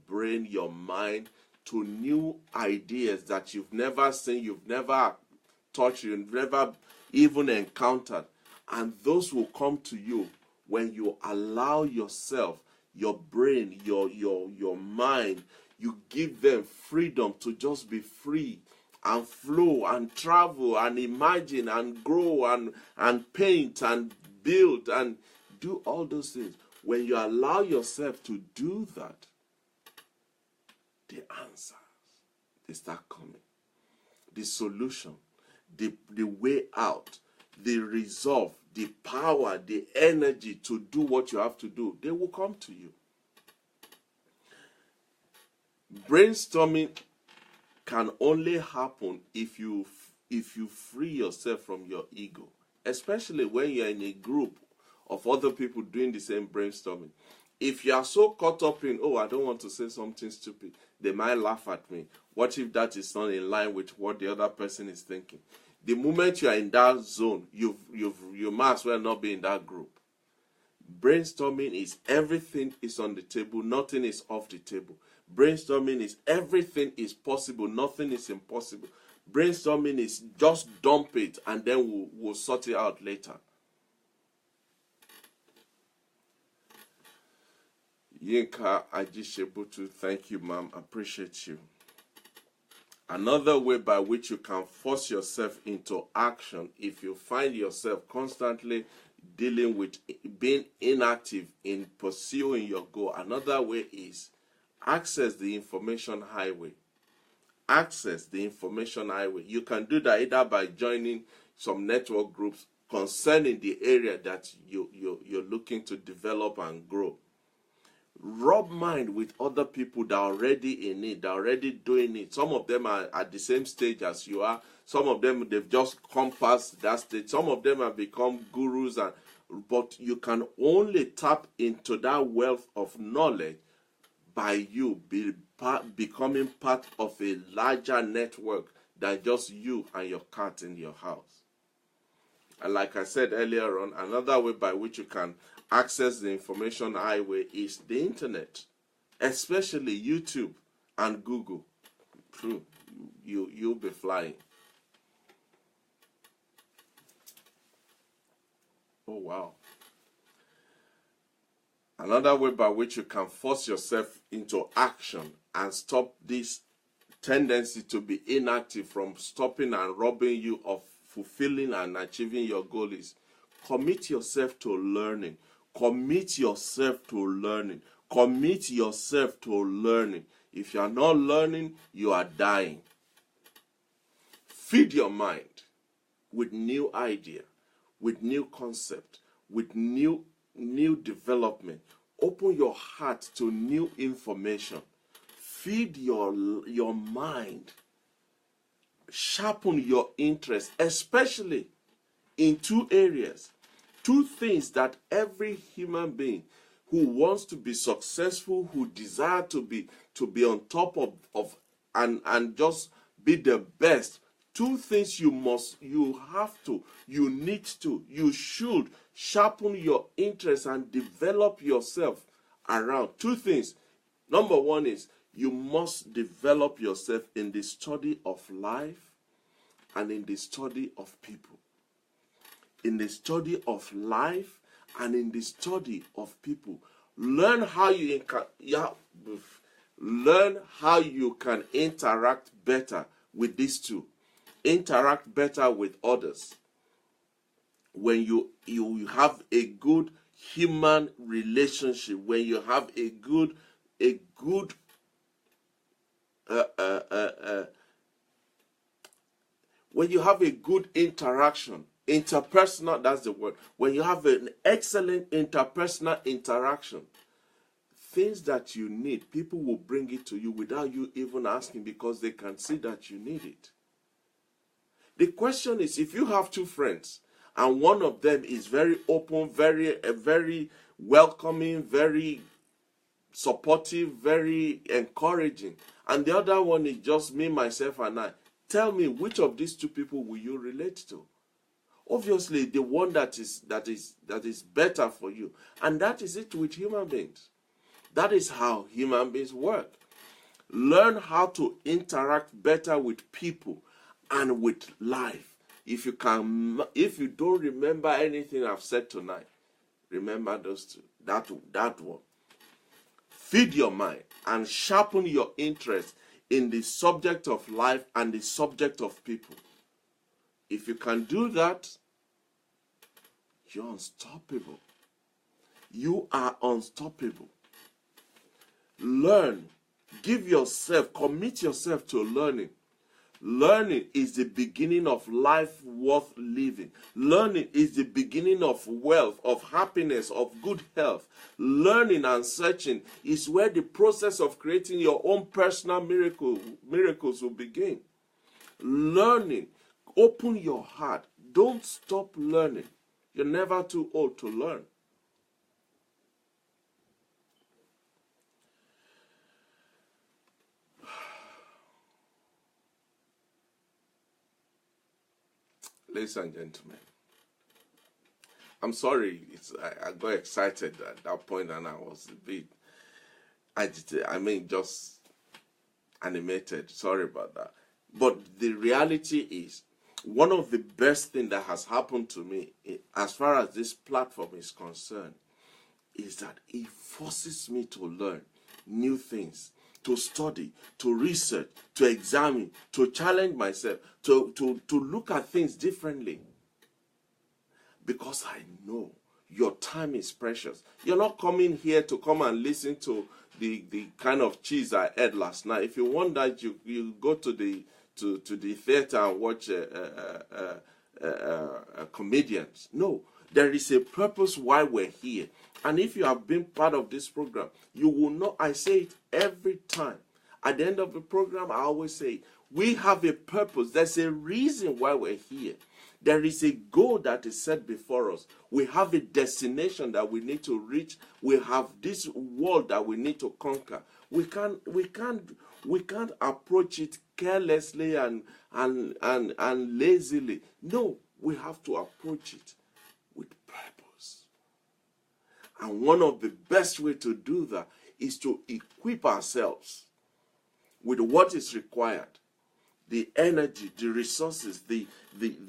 brain, your mind to new ideas that you've never seen, you've never touched, you've never even encountered. And those will come to you when you allow yourself, your brain, your mind, you give them freedom to just be free and flow and travel and imagine and grow and paint and build and do all those things. When you allow yourself to do that, the answers, they start coming. The solution, the way out, the resolve, the power, the energy to do what you have to do, they will come to you. Brainstorming can only happen if you free yourself from your ego, especially when you're in a group of other people doing the same brainstorming. If you are so caught up in, oh, I don't want to say something stupid, they might laugh at me. What if that is not in line with what the other person is thinking? The moment you are in that zone, you might as well not be in that group. Brainstorming is everything is on the table, nothing is off the table. Brainstorming is everything is possible, nothing is impossible. Brainstorming is just dump it and then we'll sort it out later. Yinka Ajishebutu, thank you, ma'am. Appreciate you. Another way by which you can force yourself into action if you find yourself constantly dealing with being inactive in pursuing your goal, another way is access the information highway. Access the information highway. You can do that either by joining some network groups concerning the area that you're looking to develop and grow. Rub mind with other people that are already in it, that are already doing it. Some of them are at the same stage as you are. Some of them, they've just come past that stage. Some of them have become gurus. But you can only tap into that wealth of knowledge by you becoming part of a larger network than just you and your cat in your house. And like I said earlier on, another way by which you can access the information highway is the internet, especially YouTube and Google. True, you'll be flying. Oh wow. Another way by which you can force yourself into action and stop this tendency to be inactive from stopping and robbing you of fulfilling and achieving your goal is commit yourself to learning. Commit yourself to learning. Commit yourself to learning. If you are not learning, you are dying. Feed your mind with new idea, with new concept, with new development. Open your heart to new information. Feed your mind. Sharpen your interest, especially in two areas. Two things that every human being who wants to be successful, who desire to be on top of and just be the best. Two things you should sharpen your interest and develop yourself around. Two things. Number one is you must develop yourself in the study of life and in the study of people. In the study of life and in the study of people. Learn how you can interact better with these two. Interact better with others. When you have a good human relationship, when you have a good when you have a good interaction, interpersonal, that's the word, when you have an excellent interpersonal interaction, things that you need, people will bring it to you without you even asking, because they can see that you need it. The question is, if you have two friends and one of them is very open, very welcoming, very supportive, very encouraging, and the other one is just me, myself, and I, tell me, which of these two people will you relate to? Obviously, the one that is better for you. And that is it with human beings. That is how human beings work. Learn how to interact better with people and with life. If you don't remember anything I've said tonight, remember those two. That one. Feed your mind and sharpen your interest in the subject of life and the subject of people. If you can do that, you're unstoppable. You are unstoppable. Learn. Give yourself, commit yourself to learning. Learning is the beginning of life worth living. Learning is the beginning of wealth, of happiness, of good health. Learning and searching is where the process of creating your own personal miracles will begin. Learning. Open your heart. Don't stop learning. You're never too old to learn. Ladies and gentlemen, I'm sorry, I got excited at that point and I was a bit agitated. Just animated. Sorry about that. But the reality is, one of the best things that has happened to me, as far as this platform is concerned, is that it forces me to learn new things, to study, to research, to examine, to challenge myself, to look at things differently. Because I know your time is precious. You're not coming here to come and listen to the kind of cheese I ate last night. If you want that, you go to the theater and watch comedians. No, there is a purpose why we're here. And if you have been part of this program, you will know. I say it every time. At the end of the program, I always say, we have a purpose. There's a reason why we're here. There is a goal that is set before us. We have a destination that we need to reach. We have this world that we need to conquer. We can't approach it carelessly and lazily. No, we have to approach it with purpose. And one of the best way to do that is to equip ourselves with what is required. The energy, the resources, the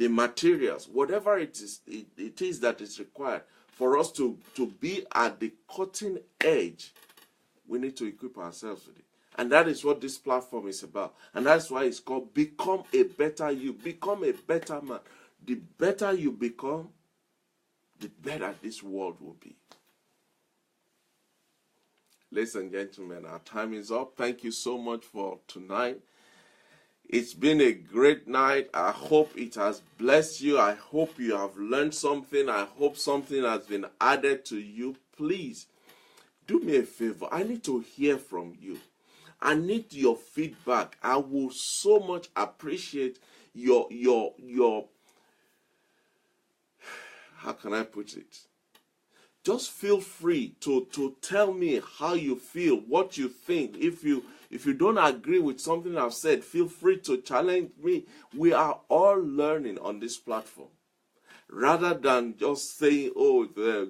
materials, whatever it is that is required for us to be at the cutting edge, we need to equip ourselves with it. And that is what this platform is about. And that's why it's called Become a Better You. Become a better man. The better you become, the better this world will be. Ladies and gentlemen, our time is up. Thank you so much for tonight. It's been a great night. I hope it has blessed you. I hope you have learned something. I hope something has been added to you. Please, do me a favor. I need to hear from you. I need your feedback. I will so much appreciate your how can I put it? Just feel free to tell me how you feel, what you think. If you don't agree with something I've said, feel free to challenge me. We are all learning on this platform. Rather than just saying, oh,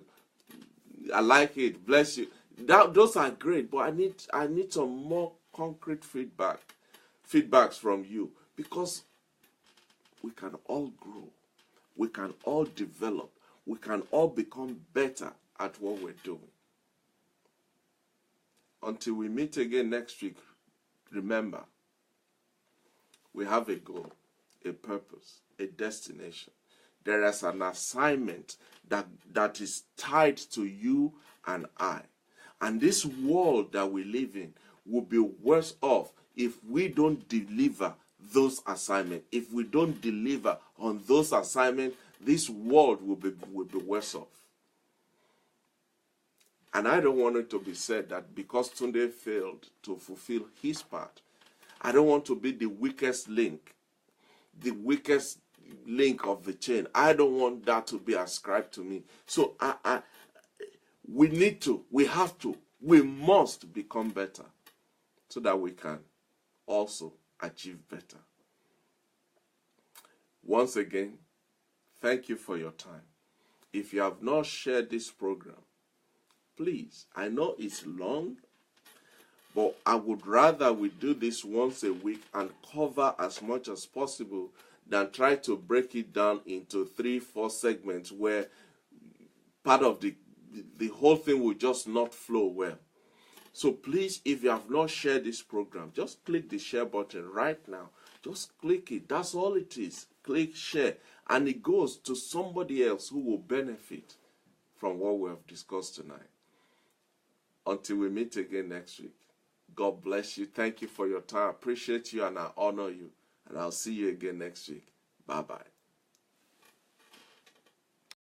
I like it, bless you. Those are great, but I need some more concrete feedbacks from you, because we can all grow. We can all develop. We can all become better at what we're doing. Until we meet again next week, remember, we have a goal, a purpose, a destination. There is an assignment that is tied to you and I. And this world that we live in will be worse off if we don't deliver those assignments. If we don't deliver on those assignments, this world will be worse off. And I don't want it to be said that because Tunde failed to fulfill his part, I don't want to be the weakest link of the chain. I don't want that to be ascribed to me. So we must become better so that we can also achieve better. Once again, thank you for your time. If you have not shared this program, please, I know it's long, but I would rather we do this once a week and cover as much as possible than try to break it down into 3-4 segments where part of the whole thing will just not flow well. So please, if you have not shared this program, just click the share button right now. Just click it. That's all it is. Click share. And it goes to somebody else who will benefit from what we have discussed tonight. Until we meet again next week, God bless you. Thank you for your time. I appreciate you and I honor you. And I'll see you again next week. Bye-bye.